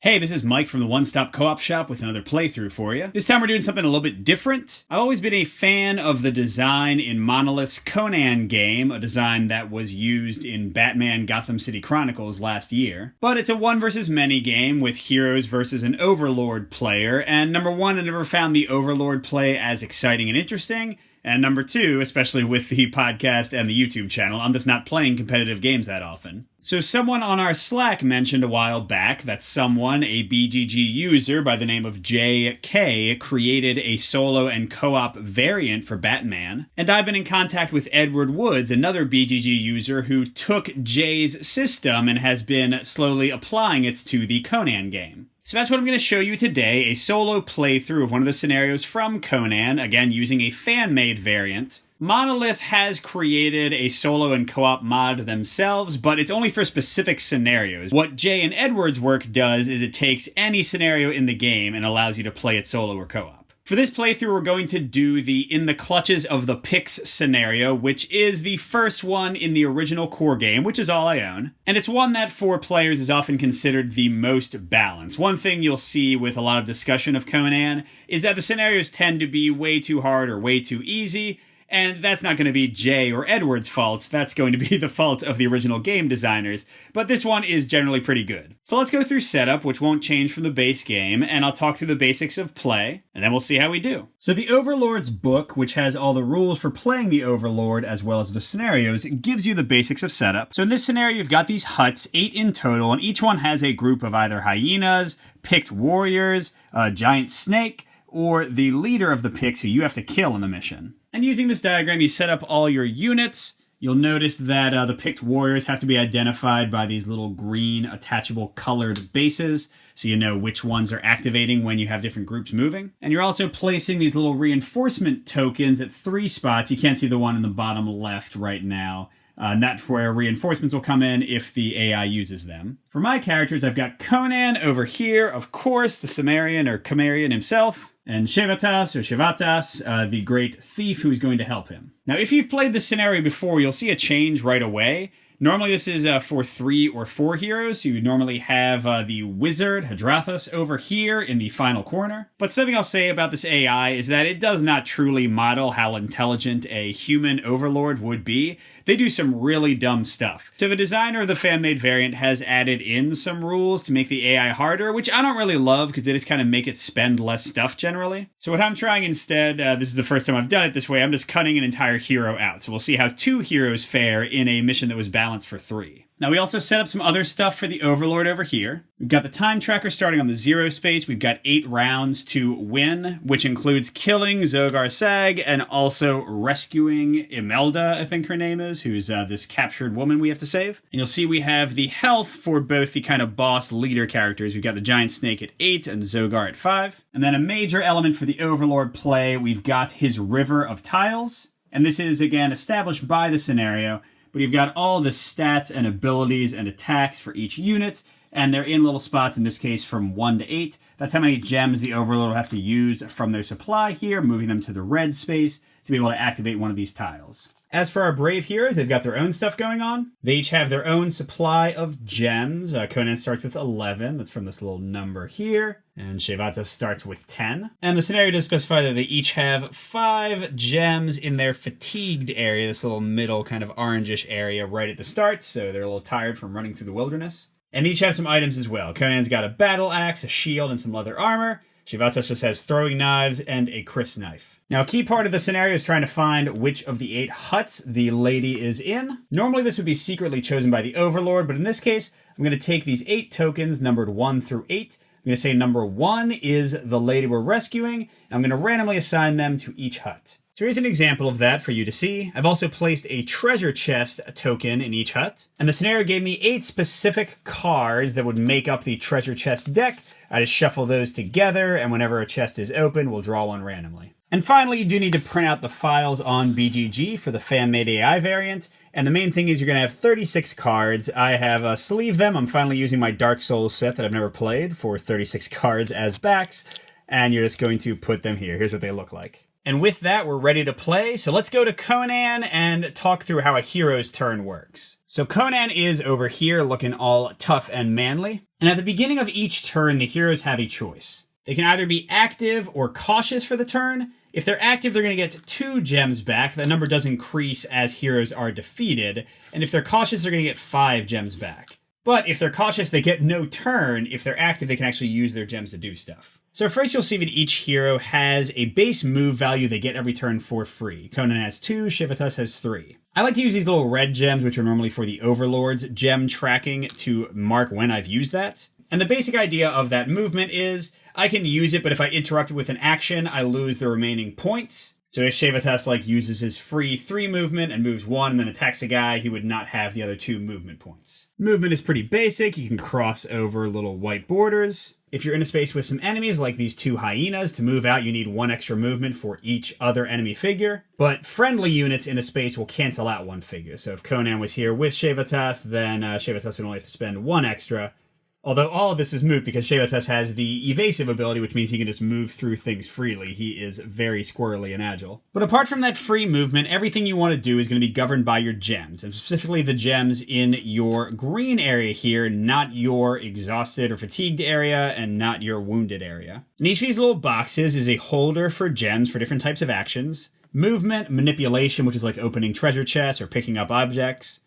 Hey, this is Mike from the One Stop Co-op Shop with another playthrough for you. This time we're doing something a little bit different. I've always been a fan of the design in Monolith's Conan game, a design that was used in Batman Gotham City Chronicles last year. But it's a one versus many game with heroes versus an Overlord player, and number one, I never found the Overlord play as exciting and interesting. And number two, especially with the podcast and the YouTube channel, I'm just not playing competitive games that often. So someone on our Slack mentioned a while back that someone, a BGG user by the name of JK, created a solo and co-op variant for Batman. And I've been in contact with Edward Woods, another BGG user who took Jay's system and has been slowly applying it to the Conan game. So that's what I'm going to show you today, a solo playthrough of one of the scenarios from Conan, again using a fan-made variant. Monolith has created a solo and co-op mod themselves, but it's only for specific scenarios. What Jay and Edward's work does is it takes any scenario in the game and allows you to play it solo or co-op. For this playthrough, we're going to do the In the Clutches of the Pix scenario, which is the first one in the original core game, which is all I own. And it's one that for players is often considered the most balanced. One thing you'll see with a lot of discussion of Conan is that the scenarios tend to be way too hard or way too easy. And that's not going to be Jay or Edward's fault. That's going to be the fault of the original game designers. But this one is generally pretty good. So let's go through setup, which won't change from the base game, and I'll talk through the basics of play, and then we'll see how we do. So the Overlord's book, which has all the rules for playing the Overlord as well as the scenarios, gives you the basics of setup. So in this scenario, you've got these huts, 8 in total, and each one has a group of either hyenas, picked warriors, a giant snake, or the leader of the Picts who you have to kill in the mission. And using this diagram, you set up all your units. You'll notice that the picked warriors have to be identified by these little green attachable colored bases, so you know which ones are activating when you have different groups moving. And you're also placing these little reinforcement tokens at 3 spots. You can't see the one in the bottom left right now. And that's where reinforcements will come in if the AI uses them. For my characters, I've got Conan over here, of course, the Cimmerian or Cimmerian himself, and Shivatas, the great thief who's going to help him. Now, if you've played this scenario before, you'll see a change right away. Normally, this is for 3 or 4 heroes, so you would normally have the wizard, Hadrathas, over here in the final corner. But something I'll say about this AI is that it does not truly model how intelligent a human overlord would be. They do some really dumb stuff. So the designer of the fan-made variant has added in some rules to make the AI harder, which I don't really love because they just kind of make it spend less stuff generally. So what I'm trying instead, this is the first time I've done it this way, I'm just cutting an entire hero out. So we'll see how 2 heroes fare in a mission that was balanced for 3. Now, we also set up some other stuff for the Overlord over here. We've got the time tracker starting on the 0 space. We've got 8 rounds to win, which includes killing Zogar Sag and also rescuing Imelda, I think her name is, who's this captured woman we have to save. And you'll see we have the health for both the kind of boss leader characters. We've got the giant snake at 8 and Zogar at 5. And then a major element for the Overlord play, we've got his river of tiles. And this is, again, established by the scenario. But you've got all the stats and abilities and attacks for each unit, and they're in little spots, in this case from 1 to 8. That's how many gems the Overlord will have to use from their supply here, moving them to the red space to be able to activate one of these tiles. As for our brave heroes, they've got their own stuff going on. They each have their own supply of gems. Conan starts with 11. That's from this little number here. And Shivata starts with 10. And the scenario does specify that they each have 5 gems in their fatigued area, this little middle kind of orangish area right at the start, so they're a little tired from running through the wilderness. And they each have some items as well. Conan's got a battle axe, a shield, and some leather armor. Shivata just has throwing knives and a Chris knife. Now, a key part of the scenario is trying to find which of the 8 huts the lady is in. Normally, this would be secretly chosen by the Overlord, but in this case, I'm going to take these 8 tokens, numbered 1 through 8. I'm going to say number 1 is the lady we're rescuing, and I'm going to randomly assign them to each hut. So here's an example of that for you to see. I've also placed a treasure chest token in each hut, and the scenario gave me 8 specific cards that would make up the treasure chest deck. I just shuffle those together, and whenever a chest is open, we'll draw one randomly. And finally, you do need to print out the files on BGG for the fan-made AI variant. And the main thing is you're going to have 36 cards. I have sleeved them. I'm finally using my Dark Souls set that I've never played for 36 cards as backs. And you're just going to put them here. Here's what they look like. And with that, we're ready to play. So let's go to Conan and talk through how a hero's turn works. So Conan is over here looking all tough and manly. And at the beginning of each turn, the heroes have a choice. They can either be active or cautious for the turn. If they're active, they're going to get 2 gems back. That number does increase as heroes are defeated. And if they're cautious, they're going to get 5 gems back. But if they're cautious, they get no turn. If they're active, they can actually use their gems to do stuff. So first you'll see that each hero has a base move value they get every turn for free. Conan has 2, Shivatas has 3. I like to use these little red gems, which are normally for the Overlord's gem tracking, to mark when I've used that. And the basic idea of that movement is I can use it, but if I interrupt it with an action, I lose the remaining points. So if Shivatas uses his free 3 movement and moves 1 and then attacks a guy, he would not have the other 2 movement points. Movement is pretty basic. You can cross over little white borders. If you're in a space with some enemies like these 2 hyenas, to move out you need 1 extra movement for each other enemy figure. But friendly units in a space will cancel out 1 figure. So if Conan was here with Shivatas, then Shivatas would only have to spend 1 extra. Although all of this is moot because Shivatas has the evasive ability, which means he can just move through things freely. He is very squirrely and agile. But apart from that free movement, everything you want to do is going to be governed by your gems, and specifically the gems in your green area here, not your exhausted or fatigued area, and not your wounded area. And each of these little boxes is a holder for gems for different types of actions. Movement, manipulation, which is like opening treasure chests or picking up objects.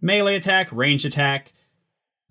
Melee attack, ranged attack,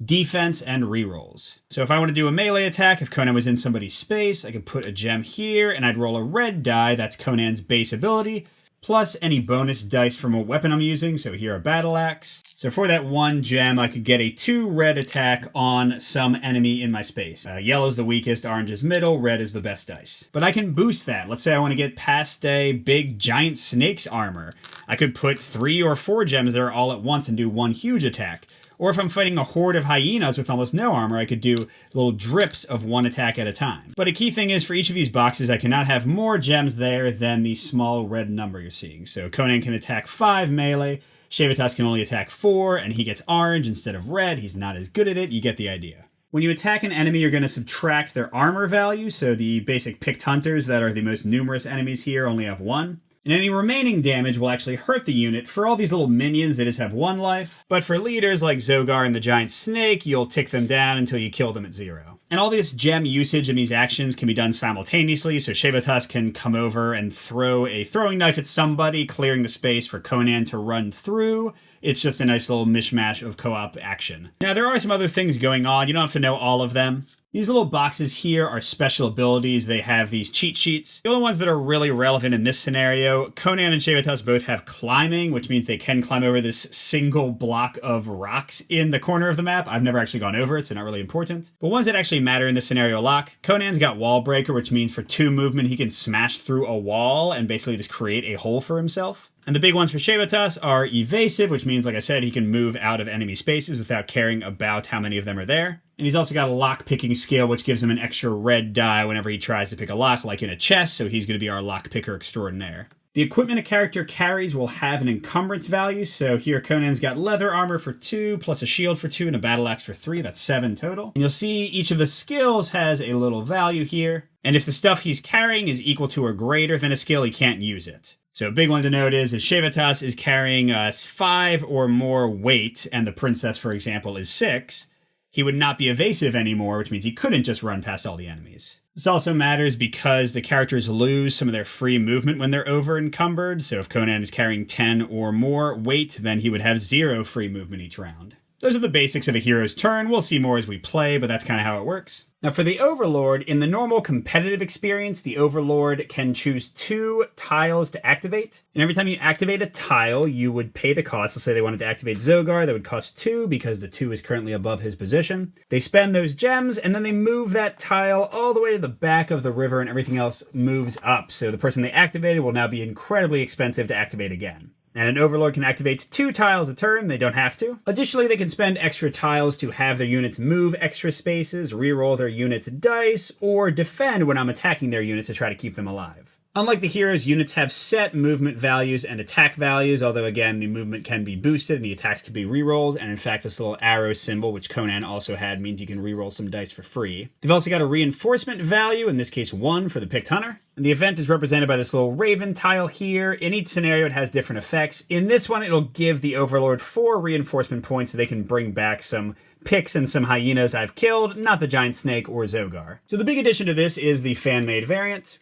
defense, and rerolls. So if I want to do a melee attack, if Conan was in somebody's space, I could put a gem here, and I'd roll a red die, that's Conan's base ability, plus any bonus dice from a weapon I'm using, so here a battle axe. So for that 1 gem, I could get a 2 red attack on some enemy in my space. Yellow's the weakest, orange is middle, red is the best dice. But I can boost that. Let's say I want to get past a big giant snake's armor. I could put 3 or 4 gems there all at once and do 1 huge attack. Or if I'm fighting a horde of hyenas with almost no armor, I could do little drips of 1 attack at a time. But a key thing is for each of these boxes, I cannot have more gems there than the small red number you're seeing. So Conan can attack 5 melee, Shivatas can only attack 4, and he gets orange instead of red. He's not as good at it. You get the idea. When you attack an enemy, you're going to subtract their armor value, so the basic picked hunters that are the most numerous enemies here only have 1. And any remaining damage will actually hurt the unit. For all these little minions, they just have 1 life. But for leaders like Zogar and the giant snake, you'll tick them down until you kill them at 0. And all this gem usage and these actions can be done simultaneously, so Shivatas can come over and throw a throwing knife at somebody, clearing the space for Conan to run through. It's just a nice little mishmash of co-op action. Now, there are some other things going on. You don't have to know all of them. These little boxes here are special abilities. They have these cheat sheets. The only ones that are really relevant in this scenario, Conan and Shivatas both have climbing, which means they can climb over this single block of rocks in the corner of the map. I've never actually gone over it, so not really important. But ones that actually matter in this scenario lock, Conan's got wall breaker, which means for 2 movement, he can smash through a wall and basically just create a hole for himself. And the big ones for Shivatas are evasive, which means, like I said, he can move out of enemy spaces without caring about how many of them are there. And he's also got a lock-picking skill, which gives him an extra red die whenever he tries to pick a lock, like in a chest, so he's going to be our lock-picker extraordinaire. The equipment a character carries will have an encumbrance value, so here Conan's got leather armor for 2, plus a shield for 2, and a battle axe for 3, that's 7 total. And you'll see each of the skills has a little value here, and if the stuff he's carrying is equal to or greater than a skill, he can't use it. So a big one to note is if Shivatas is carrying 5 or more weight, and the princess, for example, is 6, he would not be evasive anymore, which means he couldn't just run past all the enemies. This also matters because the characters lose some of their free movement when they're over encumbered, so if Conan is carrying 10 or more weight, then he would have 0 free movement each round. Those are the basics of a hero's turn. We'll see more as we play, but that's kind of how it works. Now for the Overlord, in the normal competitive experience, the Overlord can choose 2 tiles to activate. And every time you activate a tile, you would pay the cost. Let's say they wanted to activate Zogar, that would cost 2 because the 2 is currently above his position. They spend those gems, and then they move that tile all the way to the back of the river, and everything else moves up. So the person they activated will now be incredibly expensive to activate again. And an Overlord can activate 2 tiles a turn, they don't have to. Additionally, they can spend extra tiles to have their units move extra spaces, reroll their units' dice, or defend when I'm attacking their units to try to keep them alive. Unlike the heroes, units have set movement values and attack values, although again, the movement can be boosted and the attacks can be rerolled, and in fact, this little arrow symbol, which Conan also had, means you can reroll some dice for free. They've also got a reinforcement value, in this case 1 for the picked hunter, and the event is represented by this little raven tile here. In each scenario, it has different effects. In this one, it'll give the Overlord 4 reinforcement points so they can bring back some picks and some hyenas I've killed, not the giant snake or Zogar. So the big addition to this is the fan-made variant.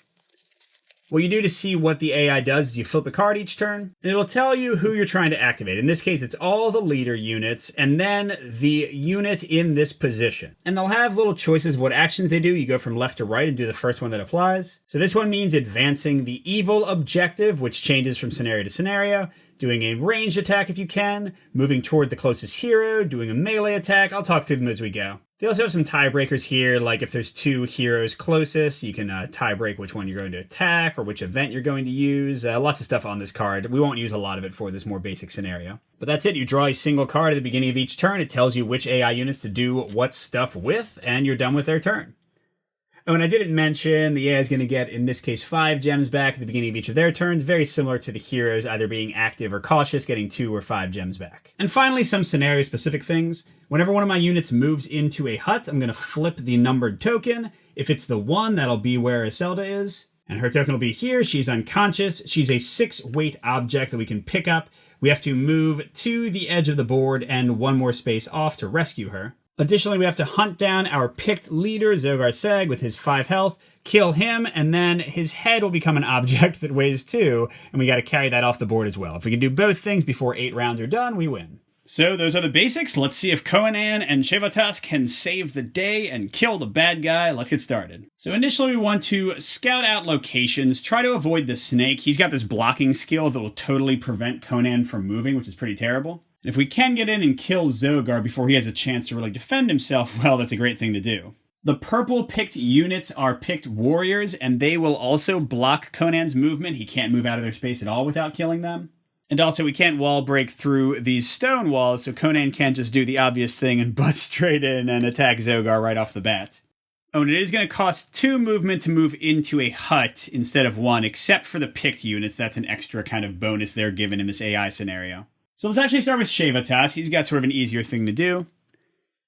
What you do to see what the AI does is you flip a card each turn, and it'll tell you who you're trying to activate. In this case, it's all the leader units, and then the unit in this position. And they'll have little choices of what actions they do. You go from left to right and do the first one that applies. So this one means advancing the evil objective, which changes from scenario to scenario, doing a ranged attack if you can, moving toward the closest hero, doing a melee attack. I'll talk through them as we go. They also have some tiebreakers here, like if there's 2 heroes closest, you can tie-break which one you're going to attack or which event you're going to use. Lots of stuff on this card. We won't use a lot of it for this more basic scenario. But that's it. You draw a single card at the beginning of each turn. It tells you which AI units to do what stuff with, and you're done with their turn. Oh, and I didn't mention the AI is going to get, in this case, 5 gems back at the beginning of each of their turns, very similar to the heroes either being active or cautious, getting 2 or 5 gems back. And finally, some scenario-specific things. Whenever one of my units moves into a hut, I'm going to flip the numbered token. If it's the 1, that'll be where Iselda is. And her token will be here. She's unconscious. She's a 6-weight object that we can pick up. We have to move to the edge of the board and 1 more space off to rescue her. Additionally, we have to hunt down our picked leader, Zogar Seg, with his 5 health, kill him, and then his head will become an object that weighs 2, and we got to carry that off the board as well. If we can do both things before 8 rounds are done, we win. So those are the basics. Let's see if Conan and Shevatas can save the day and kill the bad guy. Let's get started. So initially we want to scout out locations, try to avoid the snake. He's got this blocking skill that will totally prevent Conan from moving, which is pretty terrible. If we can get in and kill Zogar before he has a chance to really defend himself, well, that's a great thing to do. The purple picked units are picked warriors, and they will also block Conan's movement. He can't move out of their space at all without killing them. And also, we can't wall break through these stone walls, so Conan can't just do the obvious thing and bust straight in and attack Zogar right off the bat. Oh, and it is going to cost 2 movement to move into a hut instead of 1, except for the picked units. That's an extra kind of bonus they're given in this AI scenario. So let's actually start with Shevatas. He's got sort of an easier thing to do.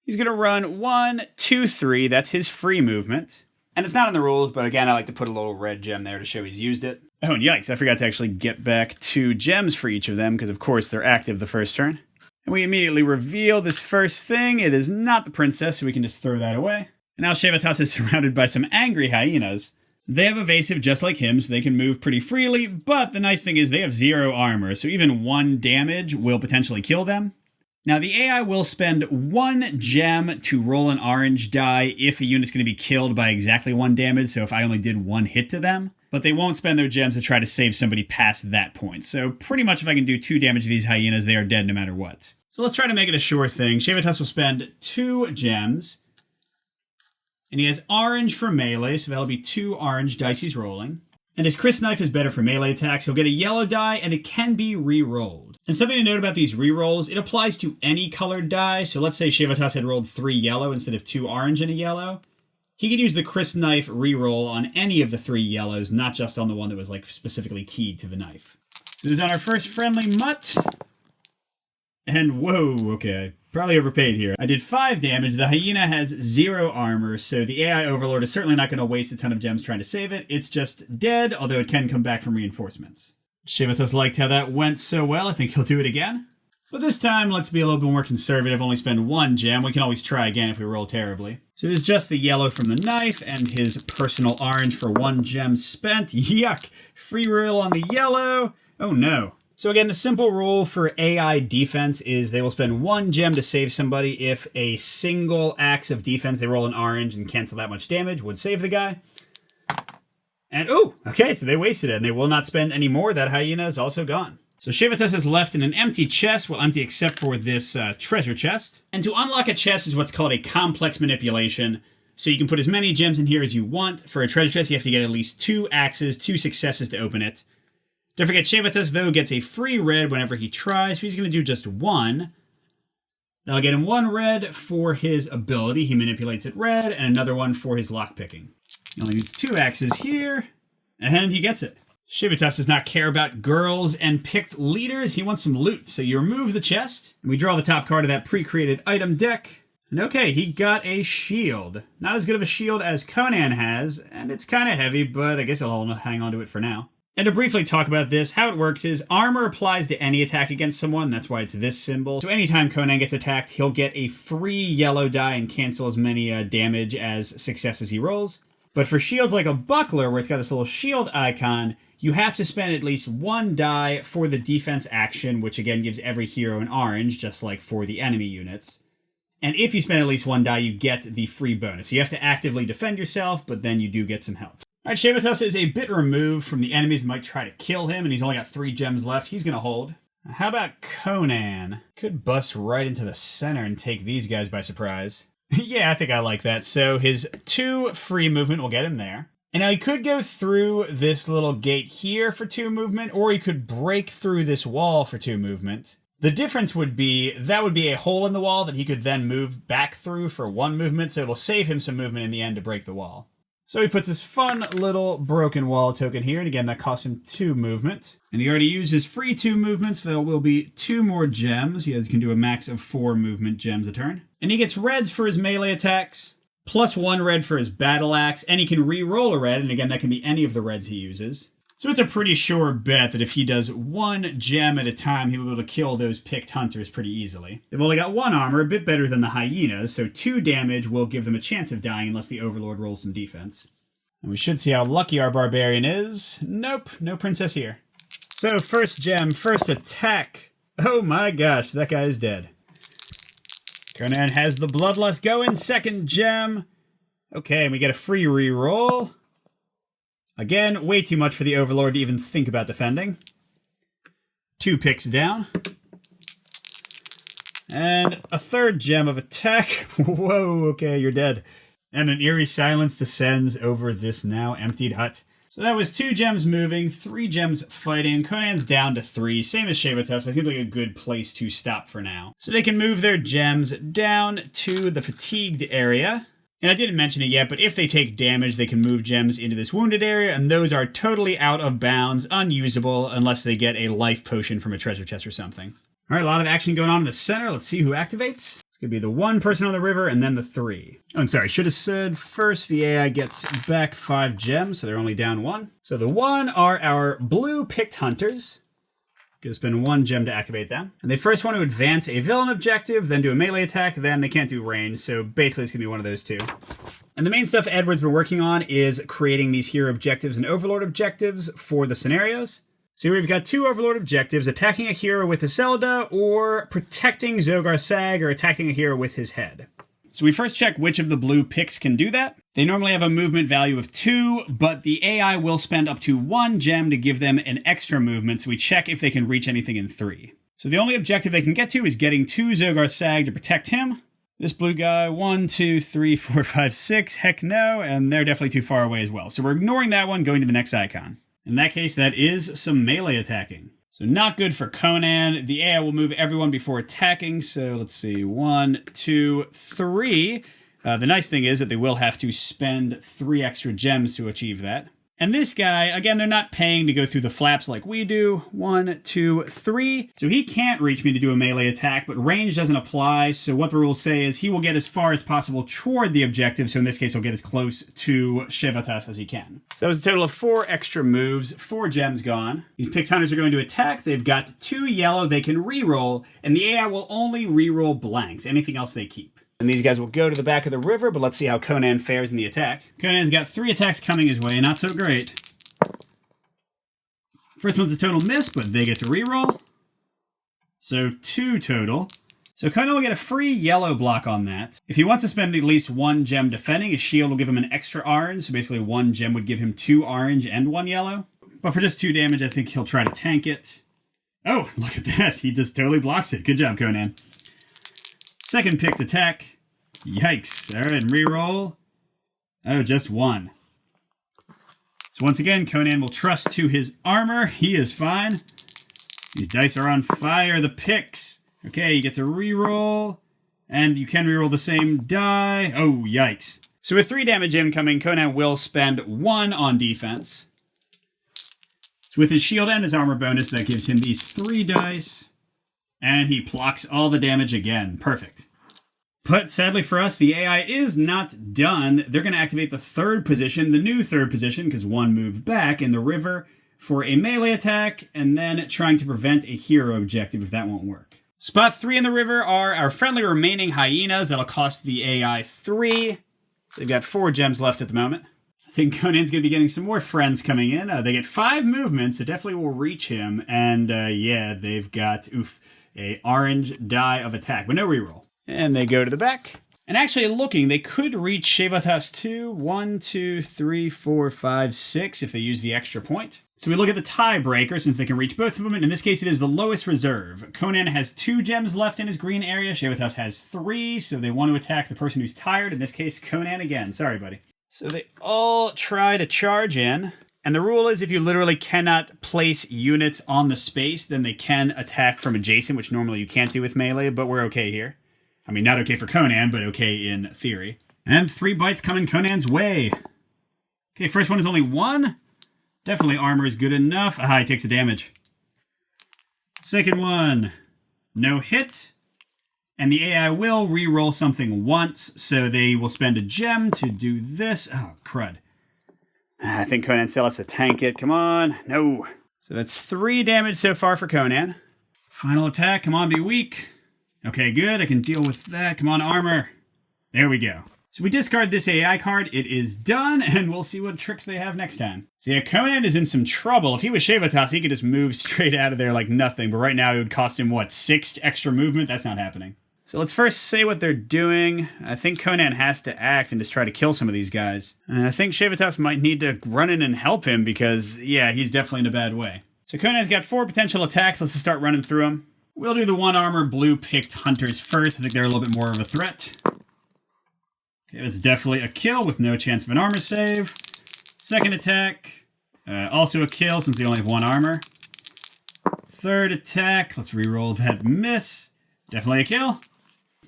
He's going to run 1, 2, 3. That's his free movement. And it's not in the rules, but again, I like to put a little red gem there to show he's used it. Oh, and yikes, I forgot to actually get back 2 gems for each of them, because of course they're active the first turn. And we immediately reveal this first thing. It is not the princess, so we can just throw that away. And now Shevatas is surrounded by some angry hyenas. They have evasive just like him, so they can move pretty freely, but the nice thing is they have 0 armor, so even 1 damage will potentially kill them. Now, the AI will spend 1 gem to roll an orange die if a unit's going to be killed by exactly 1 damage, so if I only did 1 hit to them. But they won't spend their gems to try to save somebody past that point. So pretty much if I can do 2 damage to these hyenas, they are dead no matter what. So let's try to make it a sure thing. Shevatas will spend 2 gems. And he has orange for melee, so that'll be 2 orange dice he's rolling. And his Chris Knife is better for melee attacks. He'll get a yellow die, and it can be re-rolled. And something to note about these re-rolls, it applies to any colored die. So let's say Shevatas had rolled 3 yellow instead of 2 orange and a yellow. He could use the Chris Knife re-roll on any of the 3 yellows, not just on the one that was like specifically keyed to the knife. So this is on our first friendly mutt. And whoa, okay. Probably overpaid here. I did 5 damage. The hyena has 0 armor, so the AI Overlord is certainly not going to waste a ton of gems trying to save it. It's just dead, although it can come back from reinforcements. Shevatas liked how that went so well. I think he'll do it again. But this time, let's be a little bit more conservative. Only spend 1 gem. We can always try again if we roll terribly. So this is just the yellow from the knife and his personal orange for 1 gem spent. Yuck! Free roll on the yellow. Oh no. So again, the simple rule for AI defense is they will spend 1 gem to save somebody if a single axe of defense, they roll an orange and cancel that much damage, would save the guy. And ooh, okay, so they wasted it, and they will not spend any more. That hyena is also gone. So Shevatas is left in an empty chest, well, empty except for this treasure chest. And to unlock a chest is what's called a complex manipulation. So you can put as many gems in here as you want. For a treasure chest, you have to get at least 2 axes, 2 successes to open it. Don't forget, Shevatas, though, gets a free red whenever he tries. He's going to do just 1. That'll get him 1 red for his ability. He manipulates it red, and another 1 for his lockpicking. He only needs 2 axes here, And he gets it. Shivatas does not care about girls and picked leaders. He wants some loot. So you remove the chest, and we draw the top card of that pre-created item deck. And okay, he got a shield. Not as good of a shield as Conan has, and it's kind of heavy, but I guess I'll hang on to it for now. And to briefly talk about this, how it works is armor applies to any attack against someone. That's why it's this symbol. So anytime Conan gets attacked, he'll get a free yellow die and cancel as many damage as successes he rolls. But for shields like a buckler, where it's got this little shield icon, you have to spend at least one die for the defense action, which again gives every hero an orange, just like for the enemy units. And if you spend at least one die, you get the free bonus. So you have to actively defend yourself, but then you do get some help. Alright, Shivatas is a bit removed from the enemies that might try to kill him, and he's only got 3 gems left. He's going to hold. How about Conan? Could bust right into the center and take these guys by surprise. Yeah, I think I like that. So his 2 free movement will get him there. And now he could go through this little gate here for 2 movement, or he could break through this wall for 2 movement. The difference would be, that would be a hole in the wall that he could then move back through for 1 movement, so it'll save him some movement in the end to break the wall. So he puts his fun little broken wall token here, and again, that costs him 2 movement. And he already used his free 2 movements, so there will be 2 more gems. He can do a max of 4 movement gems a turn. And he gets reds for his melee attacks, plus 1 red for his battle axe, and he can re-roll a red, and again, that can be any of the reds he uses. So it's a pretty sure bet that if he does 1 gem at a time, he'll be able to kill those picked hunters pretty easily. They've only got 1 armor, a bit better than the hyenas, so 2 damage will give them a chance of dying unless the Overlord rolls some defense. And we should see how lucky our barbarian is. Nope, no princess here. So first gem, first attack. Oh my gosh, that guy is dead. Conan has the bloodlust going. Second gem. Okay, and we get a free reroll. Again, way too much for the Overlord to even think about defending. 2 picks down. And a 3rd gem of attack. Whoa, okay, you're dead. And an eerie silence descends over this now emptied hut. So that was 2 gems moving, 3 gems fighting. Conan's down to 3, same as Shivatas, so it seems like a good place to stop for now. So they can move their gems down to the fatigued area. And I didn't mention it yet, but if they take damage, they can move gems into this wounded area, and those are totally out of bounds, unusable, unless they get a life potion from a treasure chest or something. All right, a lot of action going on in the center. Let's see who activates. It's going to be the 1 person on the river, and then the 3. Oh, and sorry, should have said first the AI gets back 5 gems, so they're only down 1. So the 1 are our blue picked hunters. Going to spend 1 gem to activate them. And they first want to advance a villain objective, then do a melee attack, then they can't do range, so basically it's going to be one of those 2. And the main stuff Edward's been working on is creating these hero objectives and overlord objectives for the scenarios. So here we've got 2 overlord objectives, attacking a hero with a Zelda, or protecting Zogar Sag, or attacking a hero with his head. So we first check which of the blue picks can do that. They normally have a movement value of 2, but the AI will spend up to 1 gem to give them an extra movement, so we check if they can reach anything in 3. So the only objective they can get to is getting to Zogar Sag to protect him. This blue guy, 1, 2, 3, 4, 5, 6, heck no, and they're definitely too far away as well. So we're ignoring that one, going to the next icon. In that case, that is some melee attacking. So not good for Conan. The AI will move everyone before attacking. So let's see, 1, 2, 3. The nice thing is that they will have to spend 3 extra gems to achieve that. And this guy, again, they're not paying to go through the flaps like we do. 1, 2, 3. So he can't reach me to do a melee attack, but range doesn't apply. So what the rules say is he will get as far as possible toward the objective. So in this case, he'll get as close to Shivatas as he can. So that was a total of 4 extra moves, 4 gems gone. These picked hunters are going to attack. They've got 2 yellow they can reroll, and the AI will only reroll blanks. Anything else they keep. And these guys will go to the back of the river, but let's see how Conan fares in the attack. Conan's got 3 attacks coming his way, not so great. First one's a total miss, but they get to reroll. So 2 total. So Conan will get a free yellow block on that. If he wants to spend at least 1 gem defending, his shield will give him an extra orange. So basically 1 gem would give him 2 orange and 1 yellow. But for just 2 damage, I think he'll try to tank it. Oh, look at that. He just totally blocks it. Good job, Conan. Second picked attack. Yikes. All right, and reroll. Oh, just 1. So once again, Conan will trust to his armor. He is fine. These dice are on fire. The picks. Okay, you get to reroll. And you can reroll the same die. Oh, yikes. So with 3 damage incoming, Conan will spend 1 on defense. So with his shield and his armor bonus, that gives him these 3 dice. And he blocks all the damage again. Perfect. But sadly for us, the AI is not done. They're going to activate the 3rd position, the new 3rd position, because 1 moved back in the river, for a melee attack, and then trying to prevent a hero objective if that won't work. Spot 3 in the river are our friendly remaining hyenas. That'll cost the AI 3. They've got 4 gems left at the moment. I think Conan's going to be getting some more friends coming in. They get 5 movements. It definitely will reach him. And yeah, they've got, a orange die of attack, but no reroll. And they go to the back. And actually looking, they could reach Shevatas 2, 1, 2, 3, 4, 5, 6 if they use the extra point. So we look at the tiebreaker since they can reach both of them. In this case, it is the lowest reserve. Conan has 2 gems left in his green area. Shevatas has 3, so they want to attack the person who's tired. In this case, Conan again. Sorry, buddy. So they all try to charge in. And the rule is if you literally cannot place units on the space, then they can attack from adjacent, which normally you can't do with melee, but we're okay here. I mean, not okay for Conan, but okay in theory. And 3 bites coming Conan's way. Okay, first one is only 1. Definitely armor is good enough. Aha, he takes a damage. Second one, no hit. And the AI will re-roll something once, so they will spend a gem to do this. Oh, crud. I think Conan still has to tank it. Come on. No. So that's 3 damage so far for Conan. Final attack. Come on, be weak. Okay, good. I can deal with that. Come on, armor. There we go. So we discard this AI card. It is done, and we'll see what tricks they have next time. So yeah, Conan is in some trouble. If he was Shevatas, he could just move straight out of there like nothing. But right now, it would cost him, 6 extra movement? That's not happening. So let's first say what they're doing. I think Conan has to act and just try to kill some of these guys. And I think Shevatas might need to run in and help him because, yeah, he's definitely in a bad way. So Conan's got 4 potential attacks. Let's just start running through them. We'll do the 1 armor blue-picked hunters first. I think they're a little bit more of a threat. Okay, that's definitely a kill with no chance of an armor save. Second attack, also a kill since they only have 1 armor. Third attack, let's re-roll that miss. Definitely a kill.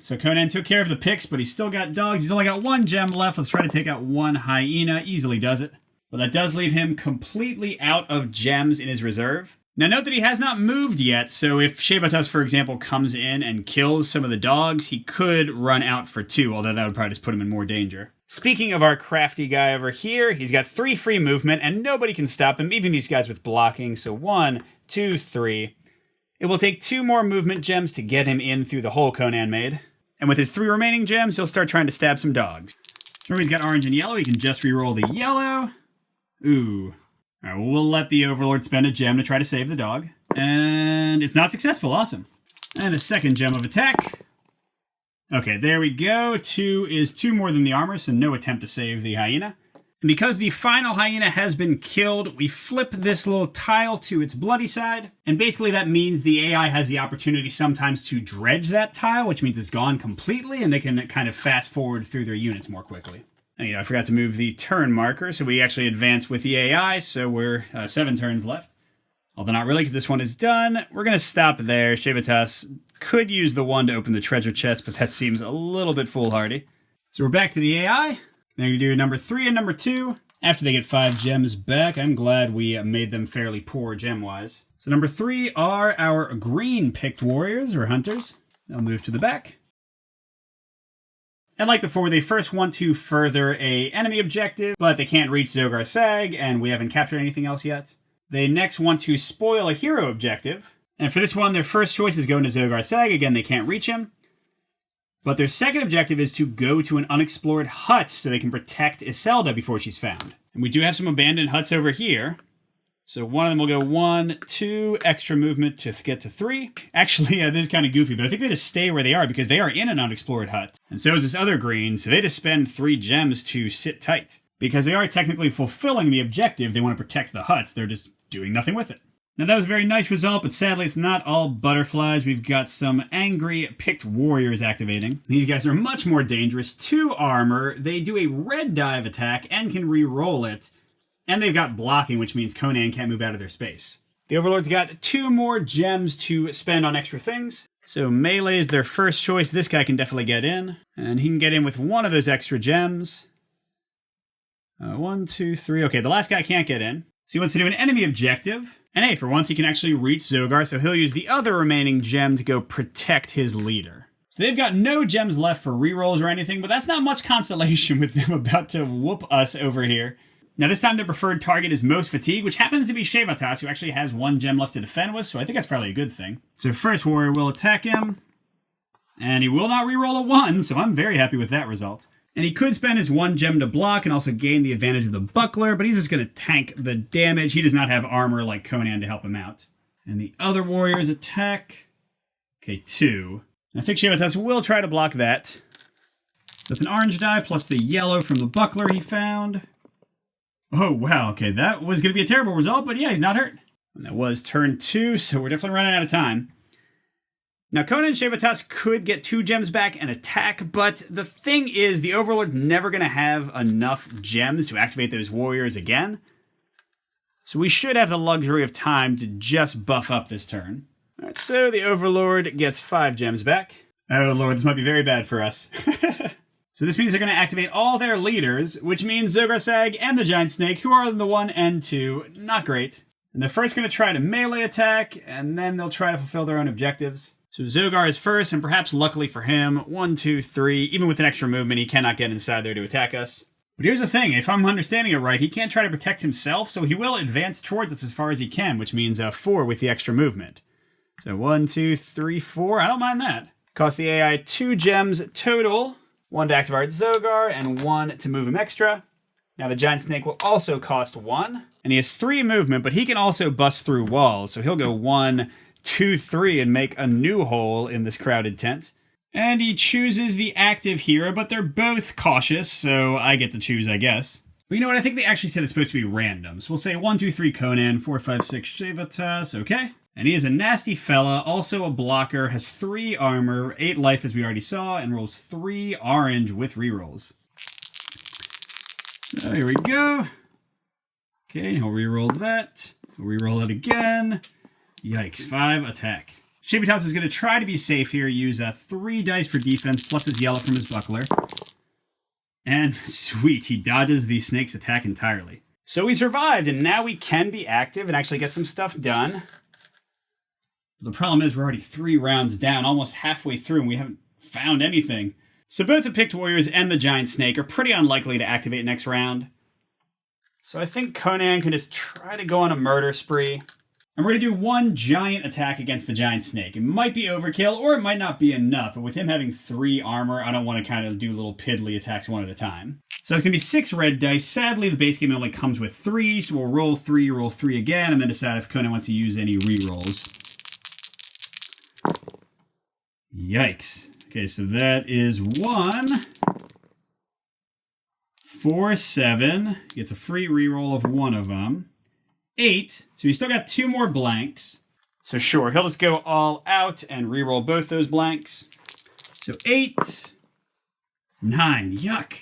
So Conan took care of the picks, but he's still got dogs. He's only got 1 gem left. Let's try to take out 1 hyena. Easily does it. But that does leave him completely out of gems in his reserve. Now note that he has not moved yet, so if Shevatas, for example, comes in and kills some of the dogs, he could run out for 2, although that would probably just put him in more danger. Speaking of our crafty guy over here, he's got 3 free movement, and nobody can stop him, even these guys with blocking. So 1, 2, 3. It will take 2 more movement gems to get him in through the hole Conan made. And with his 3 remaining gems, he'll start trying to stab some dogs. Remember, he's got orange and yellow. He can just re-roll the yellow. Ooh. All right, well, we'll let the Overlord spend a gem to try to save the dog. And it's not successful. Awesome. And a second gem of attack. Okay, there we go. 2 is 2 more than the armor, so no attempt to save the hyena. And because the final hyena has been killed, we flip this little tile to its bloody side. And basically that means the AI has the opportunity sometimes to dredge that tile, which means it's gone completely, and they can kind of fast forward through their units more quickly. And, I forgot to move the turn marker, so we actually advance with the AI, so we're 7 turns left. Although not really, because this one is done. We're going to stop there. Shevatas could use the 1 to open the treasure chest, but that seems a little bit foolhardy. So we're back to the AI. They're going to do number 3 and number 2. After they get 5 gems back, I'm glad we made them fairly poor gem-wise. So number 3 are our green-picked warriors, or hunters. They'll move to the back. And like before, they first want to further a enemy objective, but they can't reach Zogar Sag, and we haven't captured anything else yet. They next want to spoil a hero objective. And for this one, their first choice is going to Zogar Sag. Again, they can't reach him. But their second objective is to go to an unexplored hut so they can protect Iselda before she's found. And we do have some abandoned huts over here. So one of them will go 1, 2, extra movement to get to 3. Actually, this is kind of goofy, but I think they just stay where they are because they are in an unexplored hut. And so is this other green, so they just spend 3 gems to sit tight. Because they are technically fulfilling the objective, they want to protect the huts, they're just doing nothing with it. Now that was a very nice result, but sadly it's not all butterflies. We've got some angry picked warriors activating. These guys are much more dangerous. 2 armor, they do a red dive attack and can re-roll it. And they've got blocking, which means Conan can't move out of their space. The Overlord's got 2 more gems to spend on extra things. So melee is their first choice. This guy can definitely get in. And he can get in with 1 of those extra gems. 1, 2, 3. Okay, the last guy can't get in. So he wants to do an enemy objective. And hey, for once he can actually reach Zogar, so he'll use the other remaining gem to go protect his leader. So they've got no gems left for rerolls or anything, but that's not much consolation with them about to whoop us over here. Now this time their preferred target is most fatigue, which happens to be Shevatas, who actually has one gem left to defend with, so I think that's probably a good thing. So first warrior will attack him, and he will not reroll a 1, so I'm very happy with that result. And he could spend his one gem to block and also gain the advantage of the buckler, but he's just going to tank the damage. He does not have armor like Conan to help him out. And the other warriors attack. Okay, 2. And I think Shevatas will try to block that. That's an orange die plus the yellow from the buckler he found. Oh, wow. Okay, that was going to be a terrible result, but yeah, he's not hurt. And that was turn 2, so we're definitely running out of time. Now, Conan and Shevatas could get 2 gems back and attack, but the thing is, the Overlord's never going to have enough gems to activate those warriors again. So we should have the luxury of time to just buff up this turn. All right, so the Overlord gets 5 gems back. Oh, Lord, this might be very bad for us. So this means they're going to activate all their leaders, which means Zogar Sag and the Giant Snake, who are the 1 and 2. Not great. And they're first going to try to melee attack, and then they'll try to fulfill their own objectives. So Zogar is first, and perhaps luckily for him, 1, 2, 3, even with an extra movement, he cannot get inside there to attack us. But here's the thing, if I'm understanding it right, he can't try to protect himself, so he will advance towards us as far as he can, which means 4 with the extra movement. So 1, 2, 3, 4, I don't mind that. Cost the AI 2 gems total, 1 to activate Zogar, and 1 to move him extra. Now the Giant Snake will also cost 1, and he has 3 movement, but he can also bust through walls, so he'll go 1, 2, 3, and make a new hole in this crowded tent. And he chooses the active hero, but they're both cautious, so I get to choose, I guess. But you know what? I think they actually said it's supposed to be random. So we'll say 1, 2, 3 Conan, 4, 5, 6 Shevatas, okay. And he is a nasty fella, also a blocker, has 3 armor, 8 life as we already saw, and rolls 3 orange with rerolls. So here we go. Okay, he'll reroll that. We'll reroll it again. Yikes, 5 attack. Shevatas is going to try to be safe here, use 3 dice for defense plus his yellow from his buckler. And sweet, he dodges the snake's attack entirely. So we survived, and now we can be active and actually get some stuff done. The problem is we're already 3 rounds down, almost halfway through, and we haven't found anything. So both the picked warriors and the giant snake are pretty unlikely to activate next round. So I think Conan can just try to go on a murder spree. And we're going to do 1 giant attack against the giant snake. It might be overkill, or it might not be enough, but with him having 3 armor, I don't want to kind of do little piddly attacks one at a time. So it's going to be 6 red dice. Sadly, the base game only comes with 3, so we'll roll 3 again, and then decide if Conan wants to use any rerolls. Yikes. Okay, so that is 1, 4, 7. Gets a free reroll of 1 of them. 8, so he's still got 2 more blanks. So sure, he'll just go all out and reroll both those blanks. So 8, 9, yuck.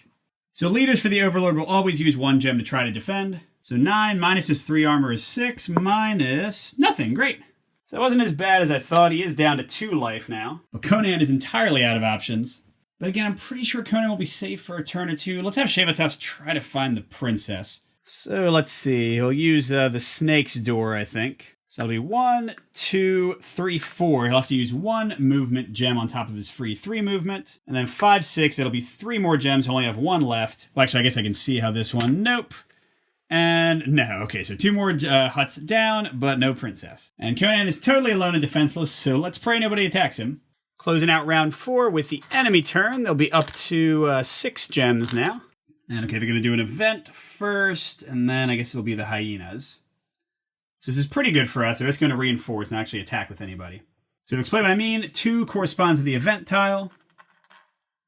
So leaders for the Overlord will always use 1 gem to try to defend. So 9 minus his 3 armor is 6, minus nothing, great. So that wasn't as bad as I thought. He is down to 2 life now. But Conan is entirely out of options. But again, I'm pretty sure Conan will be safe for a turn or 2. Let's have Shevatas try to find the princess. So let's see, he'll use the snake's door, I think. So that'll be 1, 2, 3, 4. He'll have to use 1 movement gem on top of his free 3 movement. And then 5, 6, that'll be 3 more gems. He'll only have 1 left. Well, actually, I guess I can see how this one, nope. And no, okay, so 2 more huts down, but no princess. And Conan is totally alone and defenseless, so let's pray nobody attacks him. Closing out round 4 with the enemy turn. They'll be up to 6 gems now. And okay, they're going to do an event first, and then I guess it'll be the hyenas. So this is pretty good for us. They're just going to reinforce and actually attack with anybody. So to explain what I mean, 2 corresponds to the event tile.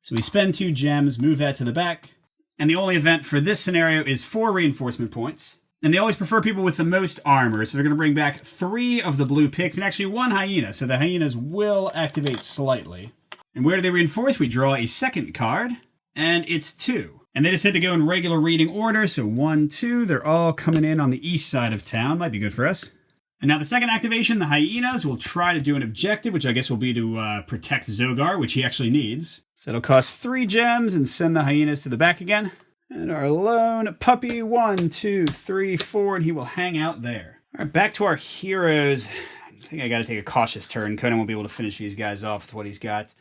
So we spend 2 gems, move that to the back. And the only event for this scenario is 4 reinforcement points. And they always prefer people with the most armor, so they're going to bring back 3 of the blue picks and actually 1 hyena. So the hyenas will activate slightly. And where do they reinforce? We draw a second card, and it's 2. And they just had to go in regular reading order, so 1, 2, they're all coming in on the east side of town. Might be good for us. And now the second activation, the hyenas will try to do an objective, which I guess will be to protect Zogar, which he actually needs. So it'll cost 3 gems and send the hyenas to the back again. And our lone puppy, 1, 2, 3, 4, and he will hang out there. All right, back to our heroes. I think I got to take a cautious turn. Conan won't be able to finish these guys off with what he's got.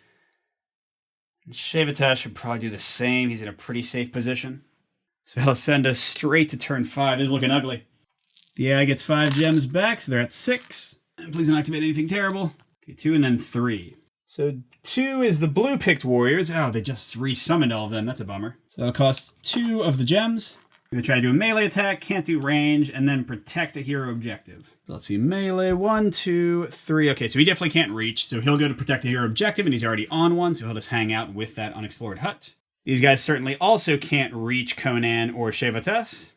And Shevatas should probably do the same. He's in a pretty safe position. So he'll send us straight to turn 5. This is looking ugly. The AI gets 5 gems back, so they're at 6. And please don't activate anything terrible. Okay, 2 and then 3. So 2 is the blue-picked warriors. Oh, they just re-summoned all of them. That's a bummer. So it'll cost 2 of the gems. I'm going to try to do a melee attack, can't do range, and then protect a hero objective. So let's see, melee, 1, 2, 3. Okay, so he definitely can't reach, so he'll go to protect a hero objective, and he's already on one, so he'll just hang out with that unexplored hut. These guys certainly also can't reach Conan or Shevatas.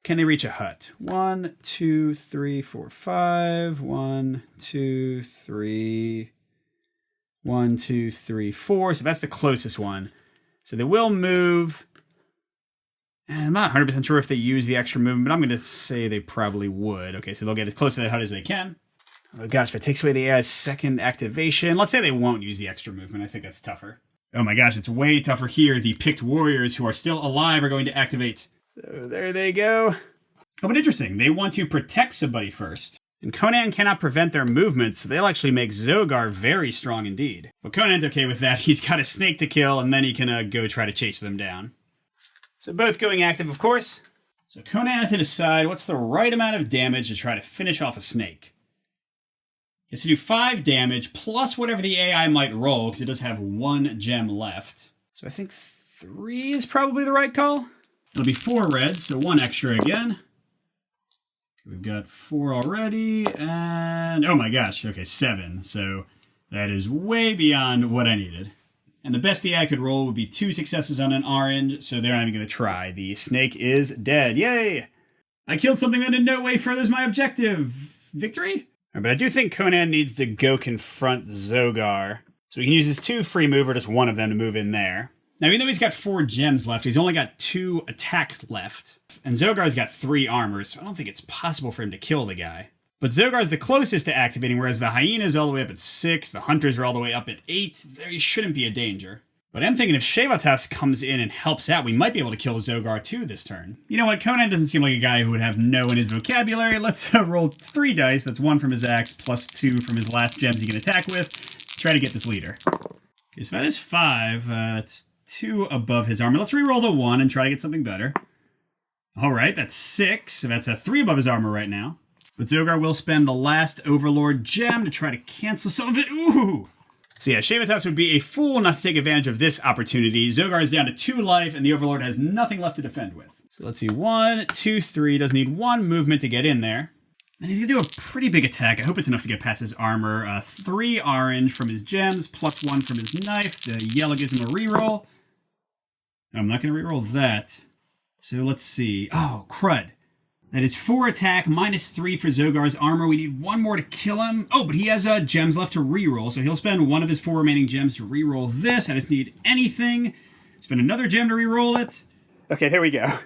Can they reach a hut? 1, 2, 3, 4, 5. 1, 2, 3. 1, 2, 3, 4. So that's the closest one. So they will move. And I'm not 100% sure if they use the extra movement, but I'm going to say they probably would. Okay, so they'll get as close to that hut as they can. Oh gosh, if it takes away the AI's second activation, let's say they won't use the extra movement. I think that's tougher. Oh my gosh, it's way tougher here. The picked warriors who are still alive are going to activate. So there they go. Oh, but interesting. They want to protect somebody first. And Conan cannot prevent their movements, so they'll actually make Zogar very strong indeed. But Conan's okay with that. He's got a snake to kill, and then he can go try to chase them down. So both going active, of course. So Conan has to decide what's the right amount of damage to try to finish off a snake. He has to do 5 damage, plus whatever the AI might roll, because it does have 1 gem left. So I think 3 is probably the right call. It'll be 4 reds, so 1 extra again. We've got 4 already, and oh my gosh, okay, 7. So that is way beyond what I needed. And the best the AI could roll would be 2 successes on an orange, so they're not even going to try. The snake is dead. Yay! I killed something that in no way furthers my objective. Victory? But I do think Conan needs to go confront Zogar. So he can use his 2 free move, or just one of them, to move in there. Now, even though he's got 4 gems left, he's only got 2 attacks left. And Zogar's got 3 armors, so I don't think it's possible for him to kill the guy. But Zogar's the closest to activating, whereas the hyena's all the way up at 6, the hunters are all the way up at 8. There shouldn't be a danger. But I'm thinking if Shevatas comes in and helps out, we might be able to kill Zogar too this turn. You know what, Conan doesn't seem like a guy who would have no in his vocabulary. Let's roll 3 dice. That's 1 from his axe, plus 2 from his last gems he can attack with. Try to get this leader. Okay, so that is 5. That's 2 above his armor. Let's re-roll the 1 and try to get something better. Alright, that's 6. So that's a 3 above his armor right now. But Zogar will spend the last Overlord gem to try to cancel some of it. Ooh! So yeah, Shevatas would be a fool not to take advantage of this opportunity. Zogar is down to 2 life, and the Overlord has nothing left to defend with. So let's see, 1, 2, 3. Does need 1 movement to get in there. And he's going to do a pretty big attack. I hope it's enough to get past his armor. 3 orange from his gems, plus 1 from his knife. The yellow gives him a reroll. I'm not going to reroll that. So let's see. Oh, crud. That is 4 attack, minus 3 for Zogar's armor. We need 1 more to kill him. Oh, but he has gems left to reroll, so he'll spend 1 of his 4 remaining gems to reroll this. I just need anything. Spend another gem to reroll it. Okay, there we go.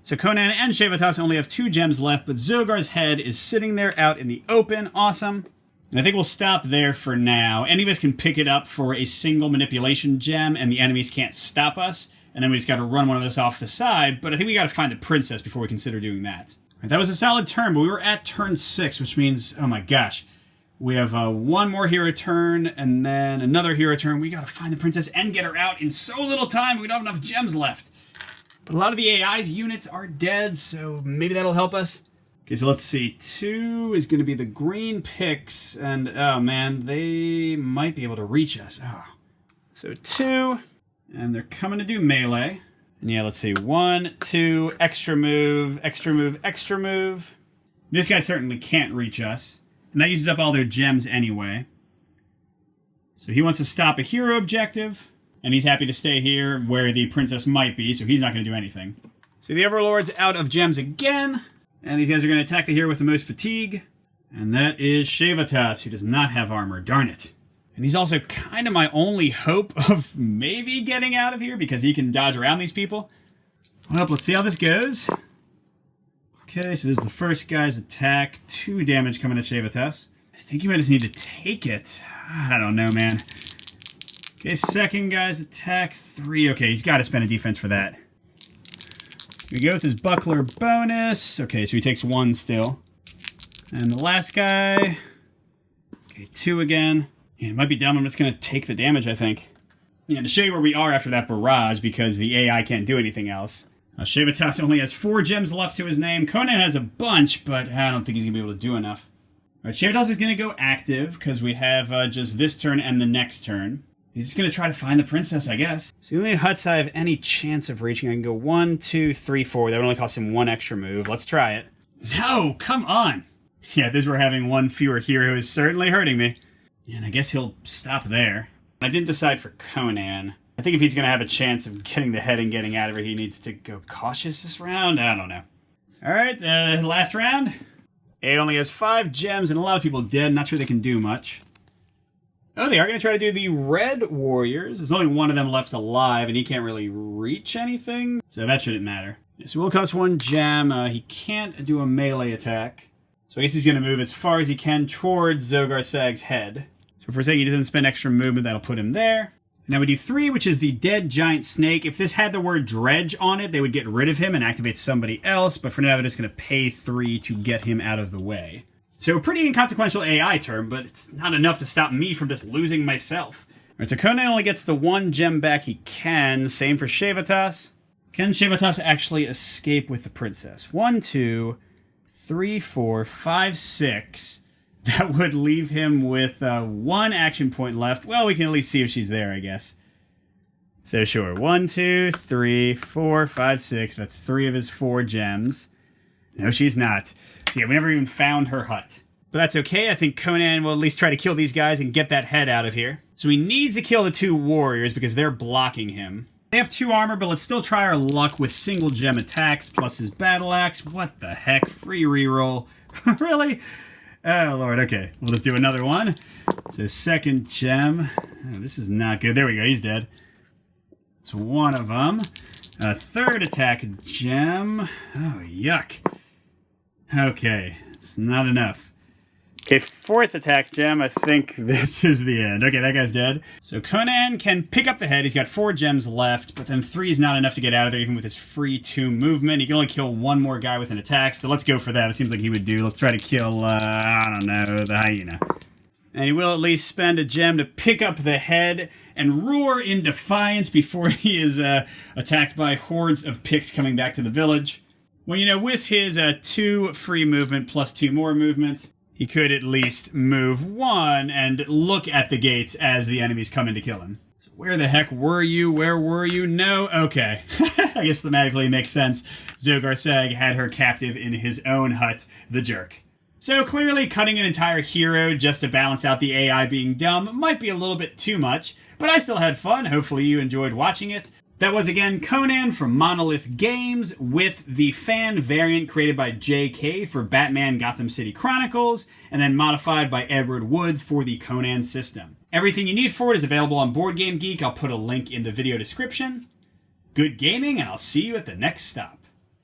So Conan and Shevatas only have 2 gems left, but Zogar's head is sitting there out in the open. Awesome. And I think we'll stop there for now. Any of us can pick it up for a single manipulation gem, and the enemies can't stop us. And then we just got to run one of those off the side. But I think we got to find the princess before we consider doing that. Right, that was a solid turn, but we were at turn 6, which means, oh my gosh, we have 1 more hero turn and then another hero turn. We got to find the princess and get her out in so little time. We don't have enough gems left. But a lot of the AI's units are dead, so maybe that'll help us. Okay, so let's see. 2 is going to be the green picks, and oh man, they might be able to reach us. Oh. So 2. And they're coming to do melee. And yeah, let's see. 1, 2, extra move, extra move, extra move. This guy certainly can't reach us. And that uses up all their gems anyway. So he wants to stop a hero objective. And he's happy to stay here where the princess might be, so he's not going to do anything. So the Overlord's out of gems again. And these guys are going to attack the hero with the most fatigue. And that is Shevatas, who does not have armor. Darn it. And he's also kind of my only hope of maybe getting out of here because he can dodge around these people. Well, let's see how this goes. Okay, so this is the first guy's attack. 2 damage coming to Shevatas. I think you might just need to take it. I don't know, man. Okay, second guy's attack. 3. Okay, he's got to spend a defense for that. We go with his buckler bonus. Okay, so he takes 1 still. And the last guy. Okay, 2 again. Yeah, it might be dumb. I'm just going to take the damage, I think. Yeah, to show you where we are after that barrage, because the AI can't do anything else. Shevatas only has 4 gems left to his name. Conan has a bunch, but I don't think he's going to be able to do enough. Alright, Shevatas is going to go active, because we have just this turn and the next turn. He's just going to try to find the princess, I guess. So the only huts I have any chance of reaching, I can go 1, 2, 3, 4. That would only cost him 1 extra move. Let's try it. No, come on. Yeah, this we're having 1 fewer hero is certainly hurting me. And I guess he'll stop there. I didn't decide for Conan. I think if he's going to have a chance of getting the head and getting out of it, he needs to go cautious this round. I don't know. Alright, last round. A only has 5 gems and a lot of people dead. Not sure they can do much. Oh, they are going to try to do the Red Warriors. There's only 1 of them left alive, and he can't really reach anything, so that shouldn't matter. So will cost 1 gem. He can't do a melee attack. So I guess he's going to move as far as he can towards Zogar Sag's head. So for a second, he doesn't spend extra movement, that'll put him there. Now we do 3, which is the Dead Giant Snake. If this had the word Dredge on it, they would get rid of him and activate somebody else, but for now they're just going to pay 3 to get him out of the way. So pretty inconsequential AI term, but it's not enough to stop me from just losing myself. Alright, so Conan only gets the 1 gem back he can. Same for Shevatas. Can Shevatas actually escape with the princess? 1, 2, 3, 4, 5, 6. That would leave him with 1 action point left. Well, we can at least see if she's there, I guess. So sure, 1, 2, 3, 4, 5, 6. That's 3 of his 4 gems. No, she's not. So yeah, we never even found her hut. But that's okay. I think Conan will at least try to kill these guys and get that head out of here. So he needs to kill the 2 warriors because they're blocking him. They have 2 armor, but let's still try our luck with single gem attacks plus his battle axe. What the heck? Free reroll. Really? Oh, Lord. Okay. We'll just do another one. So 2nd gem. Oh, this is not good. There we go. He's dead. It's 1 of them. 3rd attack gem. Oh, yuck. Okay. It's not enough. Okay, 4th attack gem. I think this is the end. Okay, that guy's dead. So Conan can pick up the head. He's got 4 gems left, but then 3 is not enough to get out of there, even with his free 2 movement. He can only kill 1 more guy with an attack, so let's go for that. It seems like he would do. Let's try to kill, I don't know, the hyena. And he will at least spend a gem to pick up the head and roar in defiance before he is attacked by hordes of pigs coming back to the village. Well, you know, with his 2 free movement plus 2 more movement, he could at least move 1 and look at the gates as the enemies come in to kill him. So where the heck were you? Where were you? No? Okay. I guess thematically it makes sense. Zogar Sag had her captive in his own hut, the jerk. So clearly cutting an entire hero just to balance out the AI being dumb might be a little bit too much, but I still had fun. Hopefully you enjoyed watching it. That was, again, Conan from Monolith Games with the fan variant created by J.K. for Batman Gotham City Chronicles, and then modified by Edward Woods for the Conan system. Everything you need for it is available on Board Game Geek. I'll put a link in the video description. Good gaming, and I'll see you at the next stop.